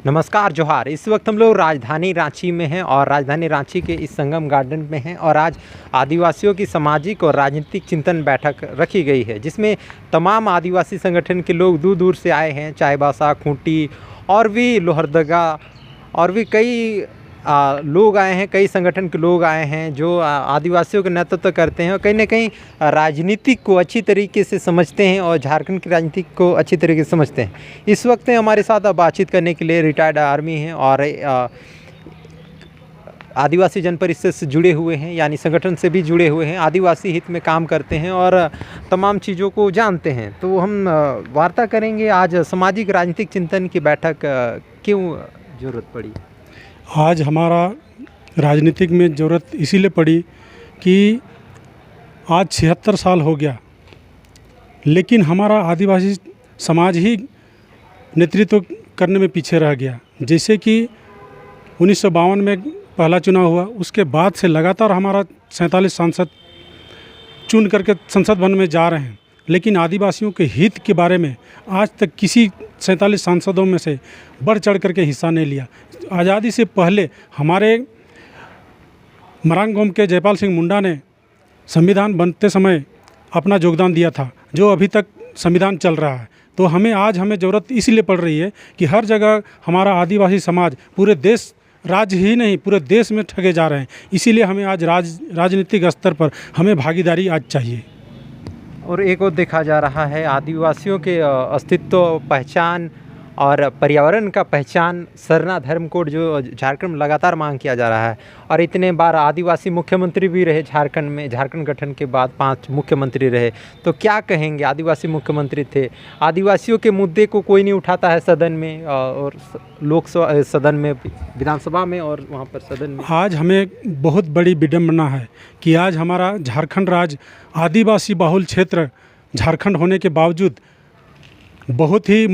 नमस्कार जोहार। इस वक्त हम लोग राजधानी रांची में हैं और राजधानी रांची के इस संगम गार्डन में हैं और आज आदिवासियों की सामाजिक और राजनीतिक चिंतन बैठक रखी गई है, जिसमें तमाम आदिवासी संगठन के लोग दूर दूर से आए हैं। चाईबासा, खूंटी और भी लोहरदगा और भी कई लोग आए हैं, कई संगठन के लोग आए हैं जो आदिवासियों का नेतृत्व करते हैं और कहीं ना कहीं राजनीति को अच्छी तरीके से समझते हैं और झारखंड की राजनीति को अच्छी तरीके से समझते हैं। इस वक्त हमारे साथ बातचीत करने के लिए रिटायर्ड आर्मी हैं और आदिवासी जन परिषद से जुड़े हुए हैं, यानी संगठन से भी जुड़े हुए हैं, आदिवासी हित में काम करते हैं और तमाम चीज़ों को जानते हैं। तो हम वार्ता करेंगे आज सामाजिक राजनीतिक चिंतन की बैठक क्यों ज़रूरत पड़ी। आज हमारा राजनीतिक में ज़रूरत इसीलिए पड़ी कि आज 76 साल हो गया, लेकिन हमारा आदिवासी समाज ही नेतृत्व करने में पीछे रह गया। जैसे कि 1952 में पहला चुनाव हुआ, उसके बाद से लगातार हमारा 47 सांसद चुन करके संसद भवन में जा रहे हैं, लेकिन आदिवासियों के हित के बारे में आज तक किसी 47 सांसदों में से बढ़ चढ़ करके हिस्सा नहीं लिया। आज़ादी से पहले हमारे मरांग गांव के जयपाल सिंह मुंडा ने संविधान बनते समय अपना योगदान दिया था, जो अभी तक संविधान चल रहा है। तो हमें ज़रूरत इसलिए पड़ रही है कि हर जगह हमारा आदिवासी समाज पूरे देश, राज्य ही नहीं पूरे देश में ठगे जा रहे हैं। इसीलिए हमें आज राजनीतिक स्तर पर हमें भागीदारी आज चाहिए। और एक और देखा जा रहा है आदिवासियों के अस्तित्व, पहचान और पर्यावरण का पहचान, सरना धर्म कोड जो झारखंड में लगातार मांग किया जा रहा है। और इतने बार आदिवासी मुख्यमंत्री भी रहे झारखंड में, झारखंड गठन के बाद 5 मुख्यमंत्री रहे। तो क्या कहेंगे, आदिवासी मुख्यमंत्री थे, आदिवासियों के मुद्दे को कोई नहीं उठाता है सदन में और लोकसभा सदन में, विधानसभा में और वहाँ पर सदन में। आज हमें बहुत बड़ी विडम्बना है कि आज हमारा झारखंड राज्य आदिवासी बहुल क्षेत्र झारखंड होने के बावजूद बहुत ही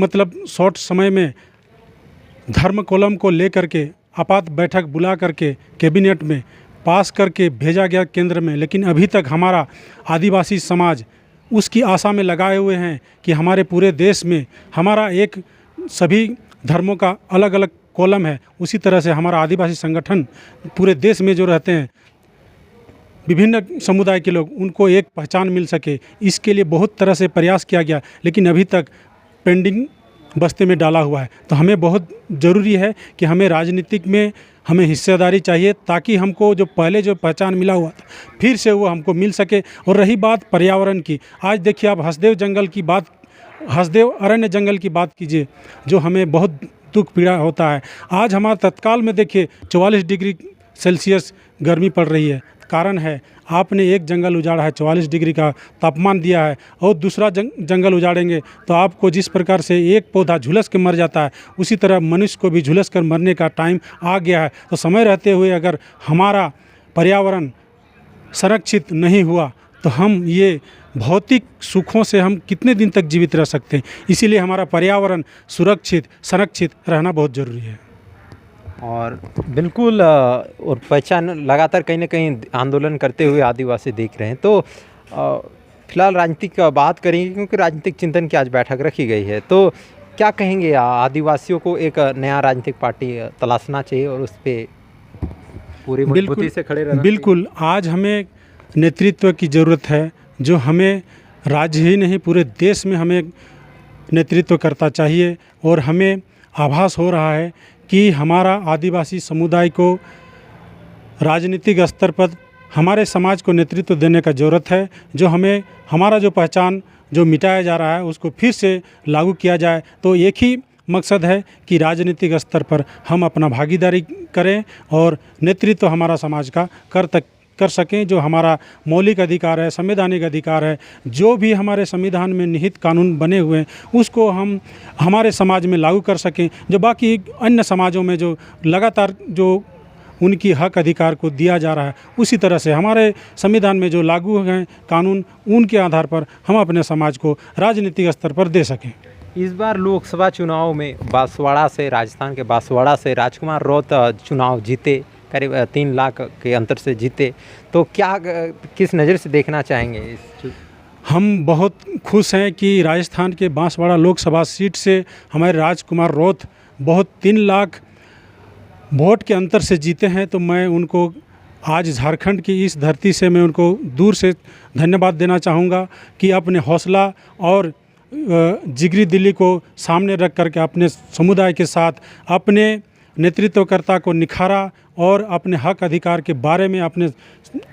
शॉर्ट समय में धर्म कोलम को लेकर के आपात बैठक बुला करके कैबिनेट में पास करके भेजा गया केंद्र में। लेकिन अभी तक हमारा आदिवासी समाज उसकी आशा में लगाए हुए हैं कि हमारे पूरे देश में हमारा एक सभी धर्मों का अलग अलग कॉलम है। उसी तरह से हमारा आदिवासी संगठन पूरे देश में जो रहते हैं विभिन्न समुदाय के लोग, उनको एक पहचान मिल सके, इसके लिए बहुत तरह से प्रयास किया गया, लेकिन अभी तक पेंडिंग बस्ते में डाला हुआ है। तो हमें बहुत ज़रूरी है कि हमें राजनीतिक में हमें हिस्सेदारी चाहिए, ताकि हमको जो पहले जो पहचान मिला हुआ था फिर से वो हमको मिल सके। और रही बात पर्यावरण की, आज देखिए आप हसदेव अरण्य जंगल की बात कीजिए, जो हमें बहुत दुख पीड़ा होता है। आज हमारा तत्काल में देखिए 44 डिग्री सेल्सियस गर्मी पड़ रही है। कारण है आपने एक जंगल उजाड़ा है, 44 डिग्री का तापमान दिया है, और दूसरा जंगल उजाड़ेंगे तो आपको जिस प्रकार से एक पौधा झुलस के मर जाता है, उसी तरह मनुष्य को भी झुलस कर मरने का टाइम आ गया है। तो समय रहते हुए अगर हमारा पर्यावरण संरक्षित नहीं हुआ तो हम ये भौतिक सुखों से हम कितने दिन तक जीवित रह सकते हैं। इसीलिए हमारा पर्यावरण सुरक्षित संरक्षित रहना बहुत ज़रूरी है। और बिल्कुल और पहचान लगातार कहीं ना कहीं आंदोलन करते हुए आदिवासी दिख रहे हैं। तो फिलहाल राजनीतिक बात करेंगे, क्योंकि राजनीतिक चिंतन की आज बैठक रखी गई है। तो क्या कहेंगे, आदिवासियों को एक नया राजनीतिक पार्टी तलाशना चाहिए और उस पर पूरी मजबूती से खड़े रहना। बिल्कुल, आज हमें नेतृत्व की ज़रूरत है, जो हमें राज्य ही नहीं पूरे देश में हमें नेतृत्व करता चाहिए। और हमें आभास हो रहा है कि हमारा आदिवासी समुदाय को राजनीतिक स्तर पर हमारे समाज को नेतृत्व देने का ज़रूरत है। जो हमें हमारा जो पहचान जो मिटाया जा रहा है उसको फिर से लागू किया जाए। तो एक ही मकसद है कि राजनीतिक स्तर पर हम अपना भागीदारी करें और नेतृत्व हमारा समाज का कर सकें। जो हमारा मौलिक अधिकार है, संवैधानिक अधिकार है, जो भी हमारे संविधान में निहित कानून बने हुए हैं, उसको हम हमारे समाज में लागू कर सकें। जो बाकी अन्य समाजों में जो लगातार जो उनकी हक अधिकार को दिया जा रहा है, उसी तरह से हमारे संविधान में जो लागू हैं कानून, उनके आधार पर हम अपने समाज को राजनीतिक स्तर पर दे सकें। इस बार लोकसभा चुनाव में बांसवाड़ा से, राजस्थान के बांसवाड़ा से राजकुमार रौत चुनाव जीते, करीब 3 लाख के अंतर से जीते। तो क्या किस नज़र से देखना चाहेंगे इस? हम बहुत खुश हैं कि राजस्थान के बांसवाड़ा लोकसभा सीट से हमारे राजकुमार रौत बहुत 3 लाख वोट के अंतर से जीते हैं, तो मैं उनको आज झारखंड की इस धरती से मैं उनको दूर से धन्यवाद देना चाहूँगा कि अपने हौसला और जिगरी दिली को सामने रख करके अपने समुदाय के साथ अपने नेतृत्वकर्ता को निखारा और अपने हक अधिकार के बारे में अपने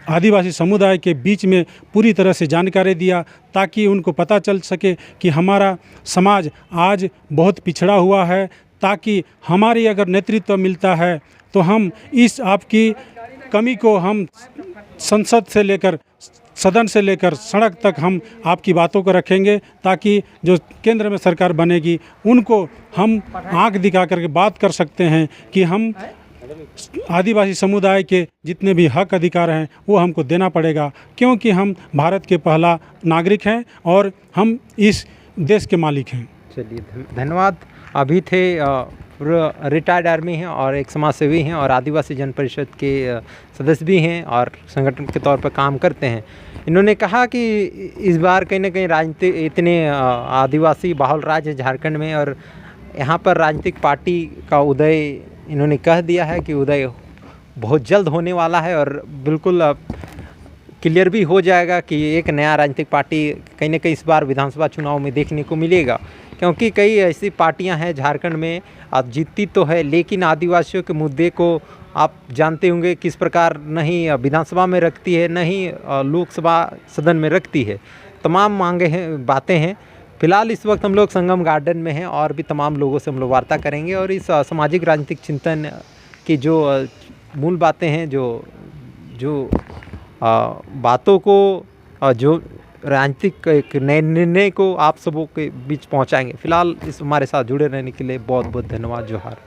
आदिवासी समुदाय के बीच में पूरी तरह से जानकारी दिया, ताकि उनको पता चल सके कि हमारा समाज आज बहुत पिछड़ा हुआ है। ताकि हमारी अगर नेतृत्व मिलता है तो हम इस आपकी कमी को हम संसद से लेकर सदन से लेकर सड़क तक हम आपकी बातों को रखेंगे, ताकि जो केंद्र में सरकार बनेगी उनको हम आंख दिखा करके बात कर सकते हैं कि हम आदिवासी समुदाय के जितने भी हक अधिकार हैं वो हमको देना पड़ेगा, क्योंकि हम भारत के पहला नागरिक हैं और हम इस देश के मालिक हैं। चलिए, धन्यवाद। अभी थे रिटायर्ड आर्मी हैं और एक समाज सेवी हैं और आदिवासी जन परिषद के सदस्य भी हैं और संगठन के तौर पर काम करते हैं। इन्होंने कहा कि इस बार कहीं ना कहीं राजनीति इतने आदिवासी बाहुल राज्य झारखंड में, और यहाँ पर राजनीतिक पार्टी का उदय इन्होंने कह दिया है कि उदय बहुत जल्द होने वाला है और बिल्कुल क्लियर भी हो जाएगा कि एक नया राजनीतिक पार्टी कहीं ना कहीं इस बार विधानसभा चुनाव में देखने को मिलेगा। क्योंकि कई ऐसी पार्टियां हैं झारखंड में, अब जीतती तो है लेकिन आदिवासियों के मुद्दे को आप जानते होंगे किस प्रकार नहीं विधानसभा में रखती है, नहीं लोकसभा सदन में रखती है। तमाम मांगे हैं, बातें हैं। फिलहाल इस वक्त हम लोग संगम गार्डन में हैं और भी तमाम लोगों से हम लोग वार्ता करेंगे और इस सामाजिक राजनीतिक चिंतन की जो मूल बातें हैं, जो बातों को, जो राजनीतिक एक नए निर्णय को आप सबों के बीच पहुंचाएंगे। फिलहाल इस हमारे साथ जुड़े रहने के लिए बहुत बहुत धन्यवाद। जोहार।